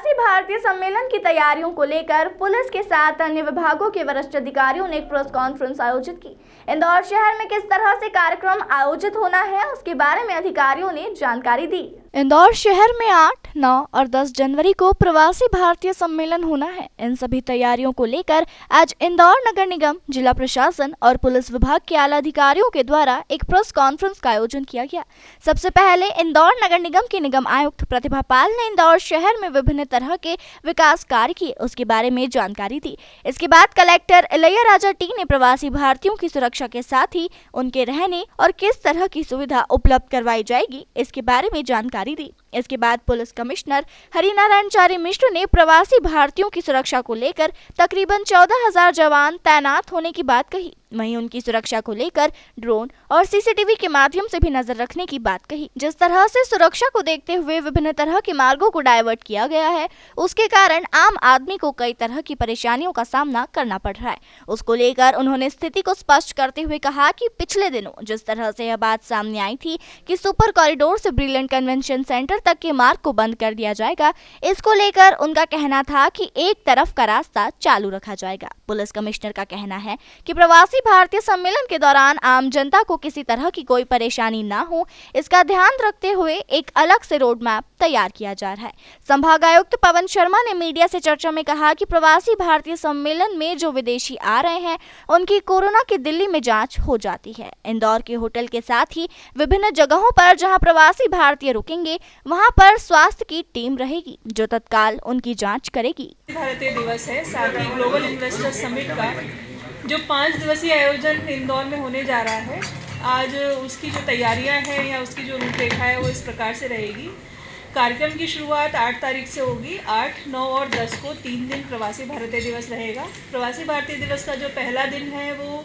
प्रवासी भारतीय सम्मेलन की तैयारियों को लेकर पुलिस के साथ अन्य विभागों के वरिष्ठ अधिकारियों ने एक प्रेस कॉन्फ्रेंस आयोजित की। इंदौर शहर में किस तरह से कार्यक्रम आयोजित होना है, उसके बारे में अधिकारियों ने जानकारी दी। इंदौर शहर में 8, 9 और 10 जनवरी को प्रवासी भारतीय सम्मेलन होना है। इन सभी तैयारियों को लेकर आज इंदौर नगर निगम, जिला प्रशासन और पुलिस विभाग के आला अधिकारियों के द्वारा एक प्रेस कॉन्फ्रेंस का आयोजन किया गया। सबसे पहले इंदौर नगर निगम के निगम आयुक्त प्रतिभा पाल ने इंदौर शहर में विभिन्न तरह के विकास कार्य किए, उसके बारे में जानकारी दी। इसके बाद कलेक्टर इलैयाराजा टी ने प्रवासी भारतीयों की सुरक्षा के साथ ही उनके रहने और किस तरह की सुविधा उपलब्ध करवाई जाएगी, इसके बारे में जानकारी दी। इसके बाद पुलिस कमिश्नर हरिनारायण चारी मिश्र ने प्रवासी भारतीयों की सुरक्षा को लेकर तकरीबन 14,000 जवान तैनात होने की बात कही। वहीं उनकी सुरक्षा को लेकर ड्रोन और सीसीटीवी के माध्यम से भी नजर रखने की बात कही। जिस तरह से सुरक्षा को देखते हुए विभिन्न तरह के मार्गों को डायवर्ट किया गया है, उसके कारण आम आदमी को कई तरह की परेशानियों का सामना करना पड़ रहा है। उसको लेकर उन्होंने स्थिति को स्पष्ट करते हुए कहा कि पिछले दिनों जिस तरह से यह बात सामने आई थी कि सुपर कॉरिडोर से ब्रिलियंट कन्वेंशन सेंटर तक के मार्ग को बंद कर दिया जाएगा, इसको लेकर उनका कहना था कि एक तरफ का रास्ता चालू रखा जाएगा। पुलिस कमिश्नर का कहना है कि प्रवासी भारतीय सम्मेलन के दौरान आम जनता को किसी तरह की कोई परेशानी ना हो, इसका ध्यान रखते हुए एक अलग से रोड मैप तैयार किया जा रहा है। संभागायुक्त पवन शर्मा ने मीडिया से चर्चा में कहा कि प्रवासी भारतीय सम्मेलन में जो विदेशी आ रहे हैं, उनकी कोरोना की दिल्ली में जांच हो जाती है। इंदौर के होटल के साथ ही विभिन्न जगहों पर जहां प्रवासी भारतीय रुकेंगे, वहां पर स्वास्थ्य की टीम रहेगी जो तत्काल उनकी जांच करेगी। भारतीय दिवस है, साथ ही ग्लोबल इन्वेस्टर समिट का जो 5 दिवसीय आयोजन इंदौर में होने जा रहा है, आज उसकी जो तैयारियां हैं या उसकी जो रूपरेखा है वो इस प्रकार से रहेगी। कार्यक्रम की शुरुआत 8 तारीख से होगी। 8, 9 और 10 को 3 दिन प्रवासी भारतीय दिवस रहेगा। प्रवासी भारतीय दिवस का जो पहला दिन है वो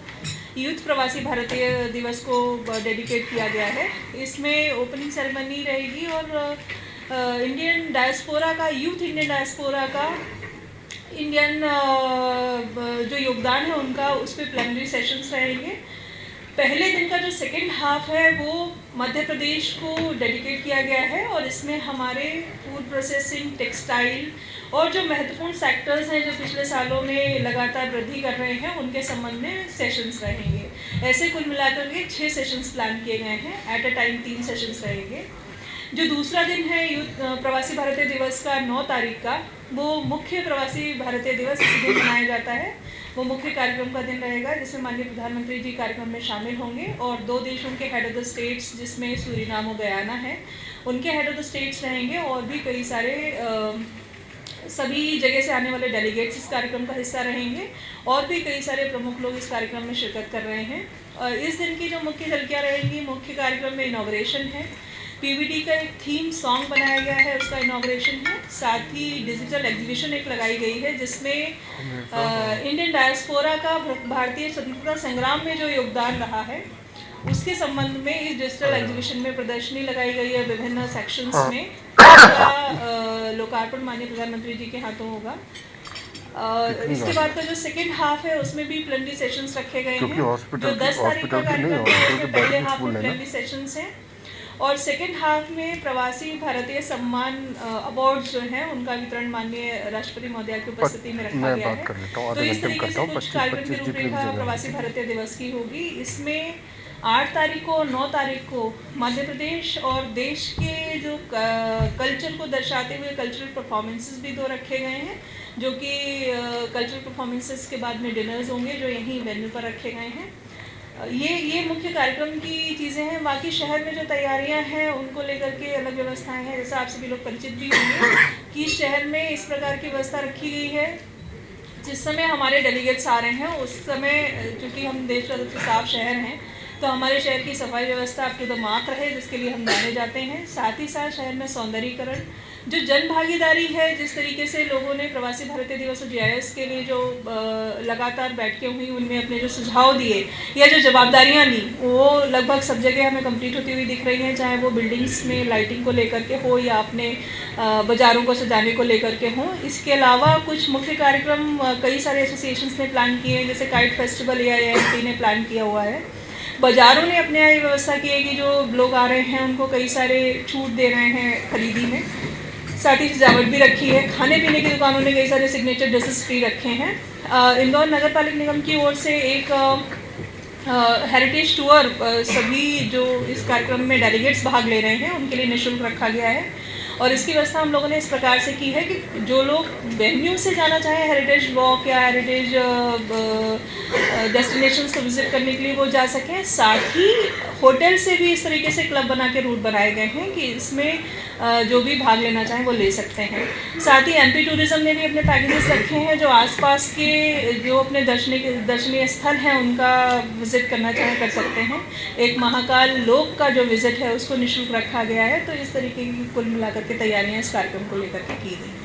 यूथ प्रवासी भारतीय दिवस को डेडिकेट किया गया है। इसमें ओपनिंग सेरेमनी रहेगी और इंडियन डायस्पोरा का, यूथ इंडियन डायस्पोरा का इंडियन जो योगदान है उनका, उस पर प्लेनरी सेशंस रहेंगे। पहले दिन का जो सेकेंड हाफ है वो मध्य प्रदेश को डेडिकेट किया गया है और इसमें हमारे फूड प्रोसेसिंग, टेक्सटाइल और जो महत्वपूर्ण सेक्टर्स हैं जो पिछले सालों में लगातार वृद्धि कर रहे हैं, उनके संबंध में सेशंस रहेंगे। ऐसे कुल मिलाकर के 6 सेशंस प्लान किए गए हैं। एट अ टाइम 3 सेशंस रहेंगे। जो दूसरा दिन है यूथ प्रवासी भारतीय दिवस का 9 तारीख का, वो मुख्य प्रवासी भारतीय दिवस इस दिन मनाया जाता है। वो मुख्य कार्यक्रम का दिन रहेगा जिसमें माननीय प्रधानमंत्री जी कार्यक्रम में शामिल होंगे और 2 देशों के हेड ऑफ द स्टेट्स, जिसमें सूरीनाम और गयाना है, उनके हेड ऑफ द स्टेट्स रहेंगे और भी कई सारे सभी जगह से आने वाले डेलीगेट्स इस कार्यक्रम का हिस्सा रहेंगे और भी कई सारे प्रमुख लोग इस कार्यक्रम में शिरकत कर रहे हैं। इस दिन की जो मुख्य झलकियाँ रहेंगी, मुख्य कार्यक्रम में इनॉग्रेशन है, पीवीडी का एक थीम सॉन्ग बनाया गया है, उसका इनॉग्रेशन है। साथ ही डिजिटल एग्जीबिशन एक लगाई गई है जिसमें इंडियन डायस्पोरा का भारतीय स्वतंत्रता संग्राम में जो योगदान रहा है उसके संबंध में इस डिजिटल एग्जीबिशन में प्रदर्शनी लगाई गई है विभिन्न सेक्शंस में। लोकार्पण माननीय प्रधानमंत्री जी के हाथों होगा। इसके बाद का जो सेकेंड हाफ है उसमें भी प्लेनरी सेशंस रखे गए हैं। जो 10 तारीख का कार्यक्रम है उसमें पहले हाफ में प्लेनरी सेशंस हैं और सेकेंड हाफ में प्रवासी भारतीय सम्मान अवार्ड्स जो हैं उनका वितरण माननीय राष्ट्रपति महोदया की उपस्थिति में रखा गया है। तो इस तरीके से कुछ कार्यक्रम की रूपरेखा प्रवासी भारतीय दिवस की होगी। इसमें 8 तारीख को और 9 तारीख को मध्य प्रदेश और देश के जो कल्चर को दर्शाते हुए कल्चरल परफॉर्मेंसेस भी 2 रखे गए हैं, जो कि कल्चरल परफॉर्मेंसेस के बाद में डिनर्स होंगे जो यहीं वेन्यू पर रखे गए हैं। ये मुख्य कार्यक्रम की चीज़ें हैं। बाकी शहर में जो तैयारियां हैं उनको लेकर के अलग व्यवस्थाएं हैं। जैसा आप सभी लोग परिचित भी होंगे कि शहर में इस प्रकार की व्यवस्था रखी गई है। जिस समय हमारे डेलीगेट्स आ रहे हैं उस समय, क्योंकि हम देश का सबसे साफ शहर हैं, तो हमारे शहर की सफाई व्यवस्था अप टू द मार्क रहे, जिसके लिए हम जाने जाते हैं। साथ ही साथ शहर में सौंदर्यीकरण, जो जन भागीदारी है, जिस तरीके से लोगों ने प्रवासी भारतीय दिवस और जीआईएस के लिए जो लगातार बैठकें हुई, उनमें अपने जो सुझाव दिए या जो जवाबदारियां ली, वो लगभग सब जगह हमें कंप्लीट होती हुई दिख रही हैं। चाहे वो बिल्डिंग्स में लाइटिंग को लेकर के हो या अपने बाज़ारों को सजाने को लेकर के हों। इसके अलावा कुछ मुख्य कार्यक्रम कई सारे एसोसिएशंस ने प्लान किए हैं, जैसे काइट फेस्टिवल AIIMT ने प्लान किया हुआ है। बाज़ारों ने अपने यहाँ व्यवस्था की है कि जो लोग आ रहे हैं उनको कई सारे छूट दे रहे हैं खरीदी में। साथ ही सजावट भी रखी है। खाने पीने की दुकानों ने कई सारे सिग्नेचर डिशेस फ्री रखे हैं। इंदौर नगर पालिका निगम की ओर से एक हेरिटेज टूर सभी जो इस कार्यक्रम में डेलीगेट्स भाग ले रहे हैं उनके लिए निःशुल्क रखा गया है। और इसकी व्यवस्था हम लोगों ने इस प्रकार से की है कि जो लोग वेन्यू से जाना चाहें हेरिटेज वॉक या हेरिटेज डेस्टिनेशंस को विजिट करने के लिए वो जा सकें। साथ ही होटल से भी इस तरीके से क्लब बना के रूट बनाए गए हैं कि इसमें जो भी भाग लेना चाहें वो ले सकते हैं। साथ ही एमपी टूरिज्म ने भी अपने पैकेजेस रखे हैं जो आसपास के जो अपने दर्शनीय स्थल हैं उनका विजिट करना चाहें कर सकते हैं। एक महाकाल लोक का जो विजिट है उसको निःशुल्क रखा गया है। तो इस तरीके की कुल मिलाकर के तैयारियां इस कार्यक्रम को लेकर के की गई हैं।